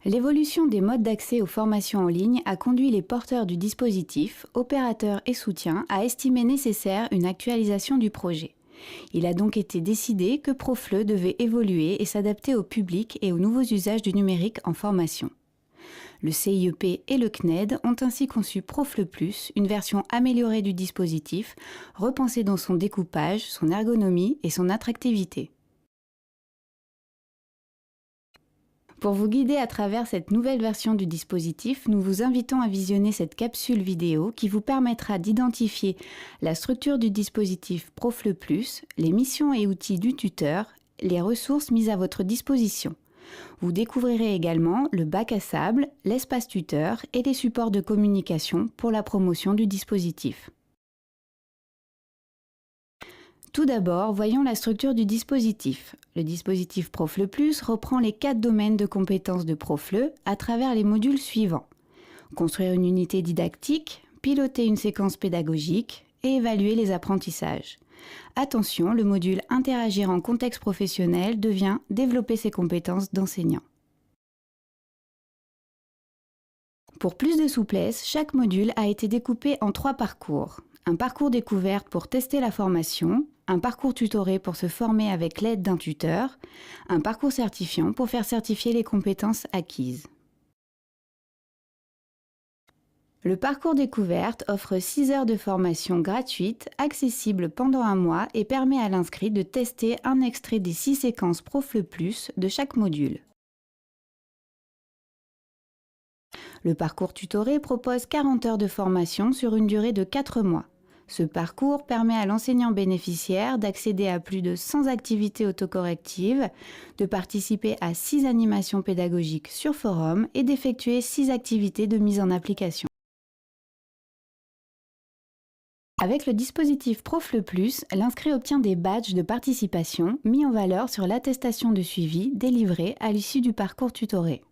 L'évolution des modes d'accès aux formations en ligne a conduit les porteurs du dispositif, opérateurs et soutiens à estimer nécessaire une actualisation du projet. Il a donc été décidé que Profleu devait évoluer et s'adapter au public et aux nouveaux usages du numérique en formation. Le CIEP et le CNED ont ainsi conçu Profleu+, une version améliorée du dispositif, repensée dans son découpage, son ergonomie et son attractivité. Pour vous guider à travers cette nouvelle version du dispositif, nous vous invitons à visionner cette capsule vidéo qui vous permettra d'identifier la structure du dispositif Profleu+, les missions et outils du tuteur, les ressources mises à votre disposition. Vous découvrirez également le bac à sable, l'espace tuteur et les supports de communication pour la promotion du dispositif. Tout d'abord, voyons la structure du dispositif. Le dispositif Profleu+ reprend les 4 domaines de compétences de Profleu à travers les modules suivants. Construire une unité didactique, piloter une séquence pédagogique et évaluer les apprentissages. Attention, le module Interagir en contexte professionnel devient Développer ses compétences d'enseignant. Pour plus de souplesse, chaque module a été découpé en 3 parcours. Un parcours découverte pour tester la formation, un parcours tutoré pour se former avec l'aide d'un tuteur, un parcours certifiant pour faire certifier les compétences acquises. Le parcours découverte offre 6 heures de formation gratuite, accessible pendant un mois et permet à l'inscrit de tester un extrait des 6 séquences Profleu+ de chaque module. Le parcours tutoré propose 40 heures de formation sur une durée de 4 mois. Ce parcours permet à l'enseignant bénéficiaire d'accéder à plus de 100 activités autocorrectives, de participer à 6 animations pédagogiques sur forum et d'effectuer 6 activités de mise en application. Avec le dispositif Profleu+, l'inscrit obtient des badges de participation mis en valeur sur l'attestation de suivi délivrée à l'issue du parcours tutoré.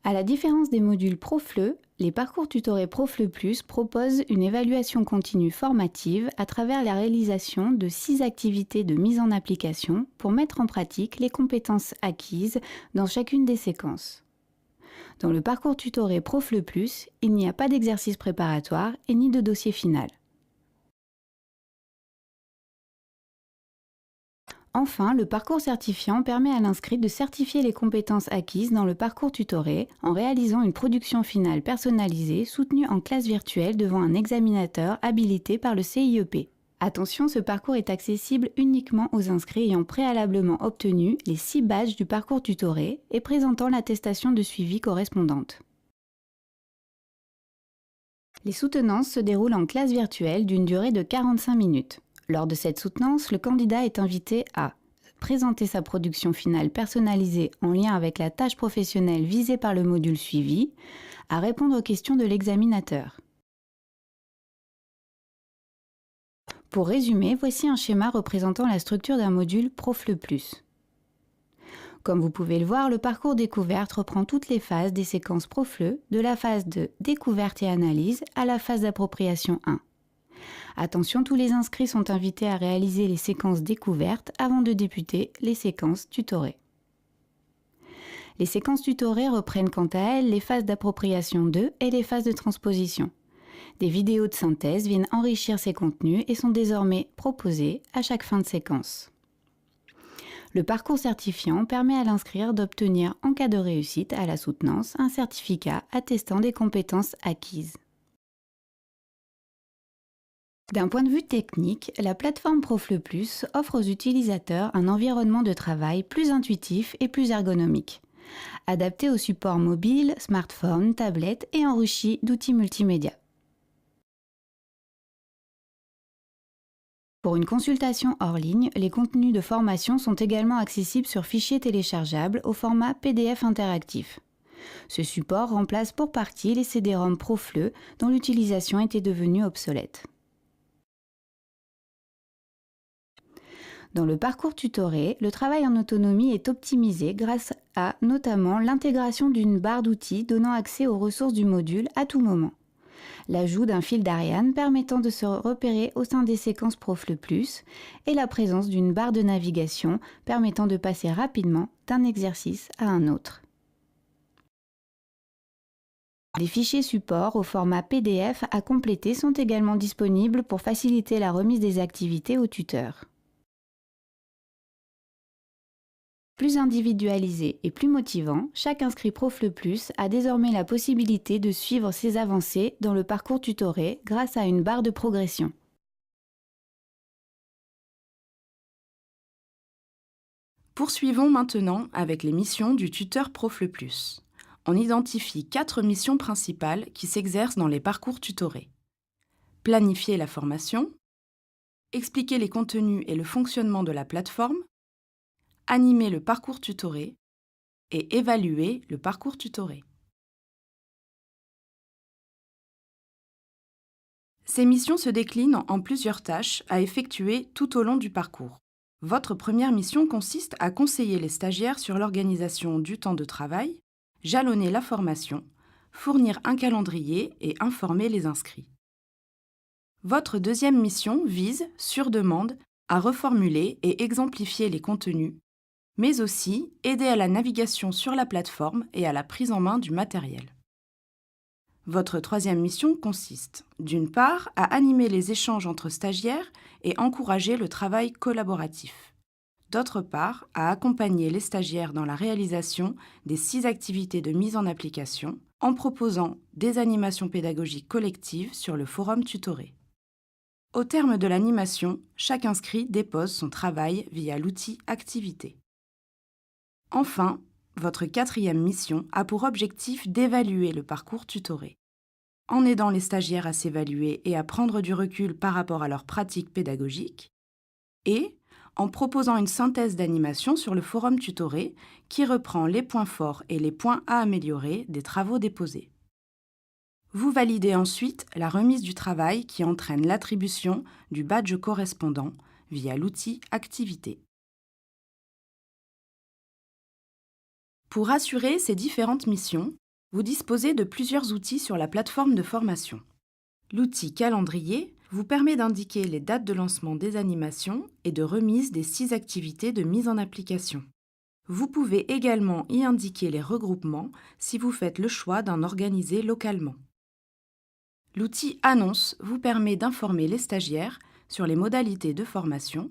À la différence des modules Profleu, les parcours tutorés Profleu+ proposent une évaluation continue formative à travers la réalisation de 6 activités de mise en application pour mettre en pratique les compétences acquises dans chacune des séquences. Dans le parcours tutoré Profleu+, il n'y a pas d'exercice préparatoire et ni de dossier final. Enfin, le parcours certifiant permet à l'inscrit de certifier les compétences acquises dans le parcours tutoré en réalisant une production finale personnalisée soutenue en classe virtuelle devant un examinateur habilité par le CIEP. Attention, ce parcours est accessible uniquement aux inscrits ayant préalablement obtenu les 6 badges du parcours tutoré et présentant l'attestation de suivi correspondante. Les soutenances se déroulent en classe virtuelle d'une durée de 45 minutes. Lors de cette soutenance, le candidat est invité à présenter sa production finale personnalisée en lien avec la tâche professionnelle visée par le module suivi, à répondre aux questions de l'examinateur. Pour résumer, voici un schéma représentant la structure d'un module Profleu+. Comme vous pouvez le voir, le parcours découverte reprend toutes les phases des séquences Profleu, de la phase de découverte et analyse à la phase d'appropriation 1. Attention, tous les inscrits sont invités à réaliser les séquences découvertes avant de débuter les séquences tutorées. Les séquences tutorées reprennent quant à elles les phases d'appropriation 2 et les phases de transposition. Des vidéos de synthèse viennent enrichir ces contenus et sont désormais proposées à chaque fin de séquence. Le parcours certifiant permet à l'inscrire d'obtenir, en cas de réussite à la soutenance, un certificat attestant des compétences acquises. D'un point de vue technique, la plateforme Profleu+ offre aux utilisateurs un environnement de travail plus intuitif et plus ergonomique, adapté aux supports mobiles, smartphones, tablettes et enrichi d'outils multimédia. Pour une consultation hors ligne, les contenus de formation sont également accessibles sur fichier téléchargeable au format PDF interactif. Ce support remplace pour partie les CD-ROM Profleu dont l'utilisation était devenue obsolète. Dans le parcours tutoré, le travail en autonomie est optimisé grâce à notamment l'intégration d'une barre d'outils donnant accès aux ressources du module à tout moment. l'ajout d'un fil d'Ariane permettant de se repérer au sein des séquences Profle+, et la présence d'une barre de navigation permettant de passer rapidement d'un exercice à un autre. Les fichiers support au format PDF à compléter sont également disponibles pour faciliter la remise des activités au tuteur. Plus individualisé et plus motivant, chaque inscrit Profle+ a désormais la possibilité de suivre ses avancées dans le parcours tutoré grâce à une barre de progression. Poursuivons maintenant avec les missions du tuteur Profle+. On identifie 4 missions principales qui s'exercent dans les parcours tutorés. Planifier la formation, expliquer les contenus et le fonctionnement de la plateforme, animer le parcours tutoré et évaluer le parcours tutoré. Ces missions se déclinent en plusieurs tâches à effectuer tout au long du parcours. Votre première mission consiste à conseiller les stagiaires sur l'organisation du temps de travail, jalonner la formation, fournir un calendrier et informer les inscrits. Votre deuxième mission vise, sur demande, à reformuler et exemplifier les contenus, mais aussi aider à la navigation sur la plateforme et à la prise en main du matériel. Votre troisième mission consiste, d'une part, à animer les échanges entre stagiaires et encourager le travail collaboratif. D'autre part, à accompagner les stagiaires dans la réalisation des 6 activités de mise en application en proposant des animations pédagogiques collectives sur le forum tutoré. Au terme de l'animation, chaque inscrit dépose son travail via l'outil Activité. Enfin, votre quatrième mission a pour objectif d'évaluer le parcours tutoré. En aidant les stagiaires à s'évaluer et à prendre du recul par rapport à leurs pratiques pédagogiques, et en proposant une synthèse d'animation sur le forum tutoré qui reprend les points forts et les points à améliorer des travaux déposés. Vous validez ensuite la remise du travail qui entraîne l'attribution du badge correspondant via l'outil Activité. Pour assurer ces différentes missions, vous disposez de plusieurs outils sur la plateforme de formation. L'outil Calendrier vous permet d'indiquer les dates de lancement des animations et de remise des 6 activités de mise en application. Vous pouvez également y indiquer les regroupements si vous faites le choix d'en organiser localement. L'outil Annonce vous permet d'informer les stagiaires sur les modalités de formation,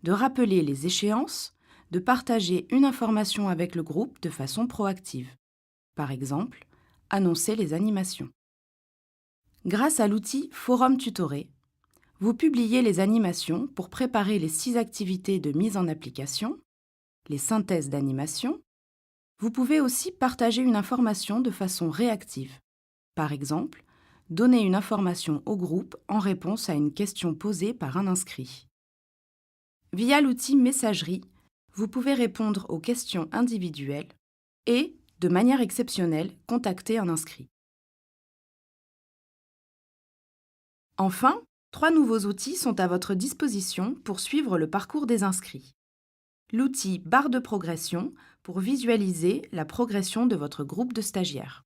de rappeler les échéances, de partager une information avec le groupe de façon proactive. Par exemple, annoncer les animations. Grâce à l'outil Forum Tutoré, vous publiez les animations pour préparer les 6 activités de mise en application, les synthèses d'animation. Vous pouvez aussi partager une information de façon réactive. Par exemple, donner une information au groupe en réponse à une question posée par un inscrit. Via l'outil Messagerie, vous pouvez répondre aux questions individuelles et, de manière exceptionnelle, contacter un inscrit. Enfin, 3 nouveaux outils sont à votre disposition pour suivre le parcours des inscrits. L'outil Barre de progression pour visualiser la progression de votre groupe de stagiaires.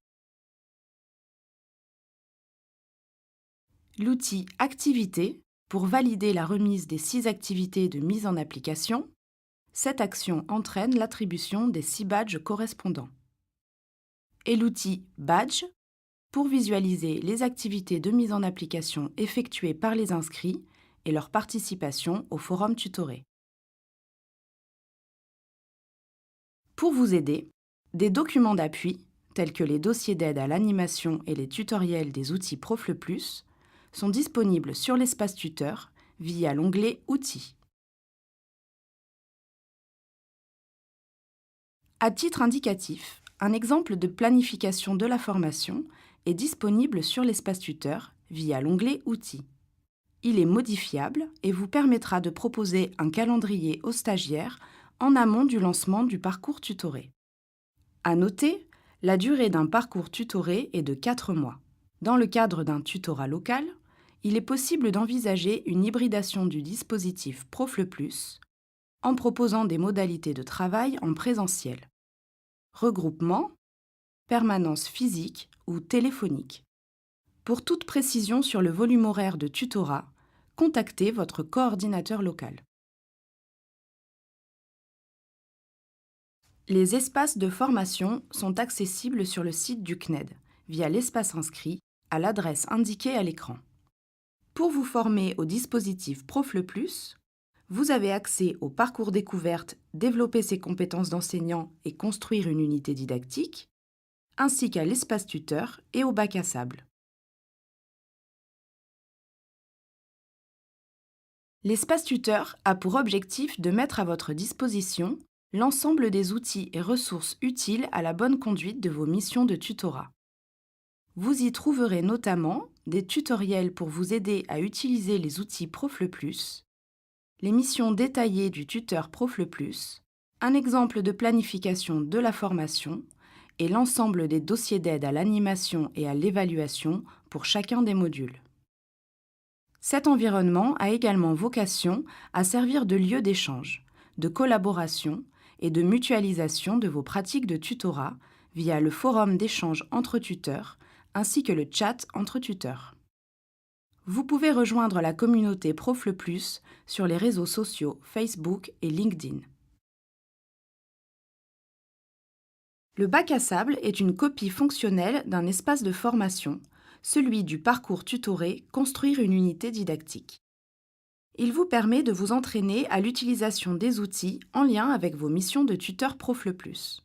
L'outil Activité pour valider la remise des 6 activités de mise en application. Cette action entraîne l'attribution des 6 badges correspondants. Et l'outil Badge pour visualiser les activités de mise en application effectuées par les inscrits et leur participation au forum tutoré. Pour vous aider, des documents d'appui, tels que les dossiers d'aide à l'animation et les tutoriels des outils Profle+, sont disponibles sur l'espace tuteur via l'onglet Outils. À titre indicatif, un exemple de planification de la formation est disponible sur l'espace tuteur via l'onglet Outils. Il est modifiable et vous permettra de proposer un calendrier aux stagiaires en amont du lancement du parcours tutoré. À noter, la durée d'un parcours tutoré est de 4 mois. Dans le cadre d'un tutorat local, il est possible d'envisager une hybridation du dispositif Profle+, en proposant des modalités de travail en présentiel. Regroupement, permanence physique ou téléphonique. Pour toute précision sur le volume horaire de tutorat, contactez votre coordinateur local. Les espaces de formation sont accessibles sur le site du CNED via l'espace inscrit à l'adresse indiquée à l'écran. Pour vous former au dispositif Profle Plus, vous avez accès au parcours découverte Développer ses compétences d'enseignant et construire une unité didactique, ainsi qu'à l'espace tuteur et au bac à sable. L'espace tuteur a pour objectif de mettre à votre disposition l'ensemble des outils et ressources utiles à la bonne conduite de vos missions de tutorat. Vous y trouverez notamment des tutoriels pour vous aider à utiliser les outils Profle Plus, les missions détaillées du tuteur Profle Plus, un exemple de planification de la formation et l'ensemble des dossiers d'aide à l'animation et à l'évaluation pour chacun des modules. Cet environnement a également vocation à servir de lieu d'échange, de collaboration et de mutualisation de vos pratiques de tutorat via le forum d'échange entre tuteurs ainsi que le chat entre tuteurs. Vous pouvez rejoindre la communauté Profle Plus sur les réseaux sociaux Facebook et LinkedIn. Le bac à sable est une copie fonctionnelle d'un espace de formation, celui du parcours tutoré Construire une unité didactique. Il vous permet de vous entraîner à l'utilisation des outils en lien avec vos missions de tuteur Profle Plus.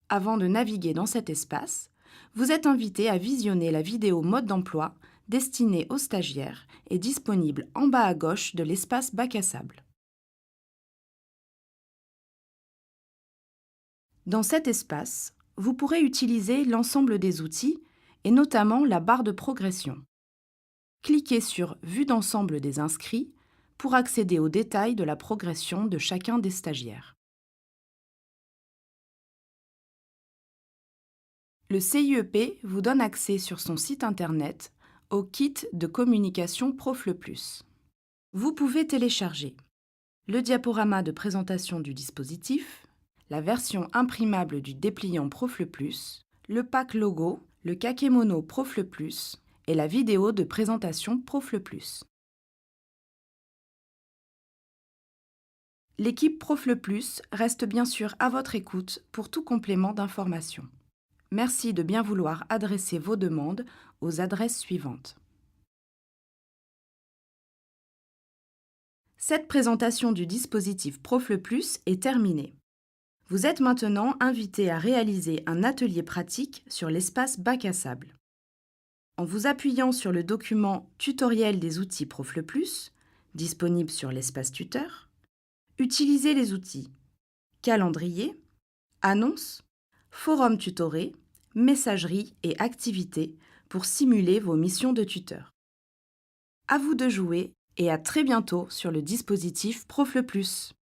Avant de naviguer dans cet espace, vous êtes invité à visionner la vidéo mode d'emploi destinée aux stagiaires et disponible en bas à gauche de l'espace bac à sable. Dans cet espace, vous pourrez utiliser l'ensemble des outils et notamment la barre de progression. Cliquez sur Vue d'ensemble des inscrits pour accéder aux détails de la progression de chacun des stagiaires. Le CIEP vous donne accès sur son site internet au kit de communication Profle Plus. Vous pouvez télécharger le diaporama de présentation du dispositif, la version imprimable du dépliant Profle Plus, le pack logo, le kakémono Profle Plus et la vidéo de présentation Profle Plus. L'équipe Profle Plus reste bien sûr à votre écoute pour tout complément d'information. Merci de bien vouloir adresser vos demandes aux adresses suivantes. Cette présentation du dispositif Profle Plus est terminée. Vous êtes maintenant invité à réaliser un atelier pratique sur l'espace bac à sable. En vous appuyant sur le document Tutoriel des outils Profle Plus, disponible sur l'espace tuteur, utilisez les outils Calendrier, Annonces, Forum tutoré, Messagerie et Activités pour simuler vos missions de tuteur. À vous de jouer et à très bientôt sur le dispositif Profle Plus.